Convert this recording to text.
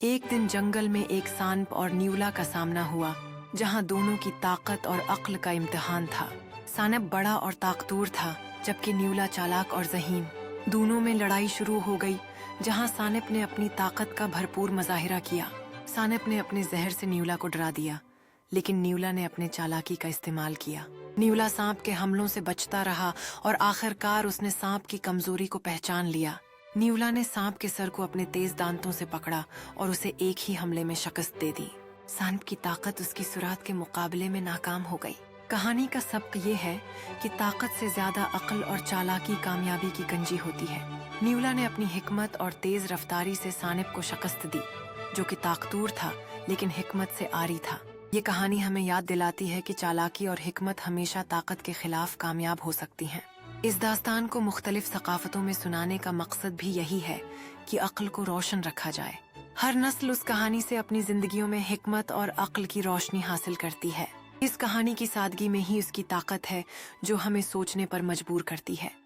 ایک دن جنگل میں ایک سانپ اور نیولا کا سامنا ہوا جہاں دونوں کی طاقت اور عقل کا امتحان تھا۔ سانپ بڑا اور طاقتور تھا جبکہ نیولا چالاک اور ذہین۔ دونوں میں لڑائی شروع ہو گئی جہاں سانپ نے اپنی طاقت کا بھرپور مظاہرہ کیا۔ سانپ نے اپنے زہر سے نیولا کو ڈرا دیا لیکن نیولا نے اپنے چالاکی کا استعمال کیا۔ نیولا سانپ کے حملوں سے بچتا رہا اور آخرکار اس نے سانپ کی کمزوری کو پہچان لیا۔ نیولا نے سانپ کے سر کو اپنے تیز دانتوں سے پکڑا اور اسے ایک ہی حملے میں شکست دے دی۔ سانپ کی طاقت اس کی سرعت کے مقابلے میں ناکام ہو گئی۔ کہانی کا سبق یہ ہے کہ طاقت سے زیادہ عقل اور چالاکی کامیابی کی کنجی ہوتی ہے۔ نیولا نے اپنی حکمت اور تیز رفتاری سے سانپ کو شکست دی جو کہ طاقتور تھا لیکن حکمت سے عاری تھا۔ یہ کہانی ہمیں یاد دلاتی ہے کہ چالاکی اور حکمت ہمیشہ طاقت کے خلاف کامیاب ہو سکتی ہیں۔ اس داستان کو مختلف ثقافتوں میں سنانے کا مقصد بھی یہی ہے کہ عقل کو روشن رکھا جائے۔ ہر نسل اس کہانی سے اپنی زندگیوں میں حکمت اور عقل کی روشنی حاصل کرتی ہے۔ اس کہانی کی سادگی میں ہی اس کی طاقت ہے جو ہمیں سوچنے پر مجبور کرتی ہے۔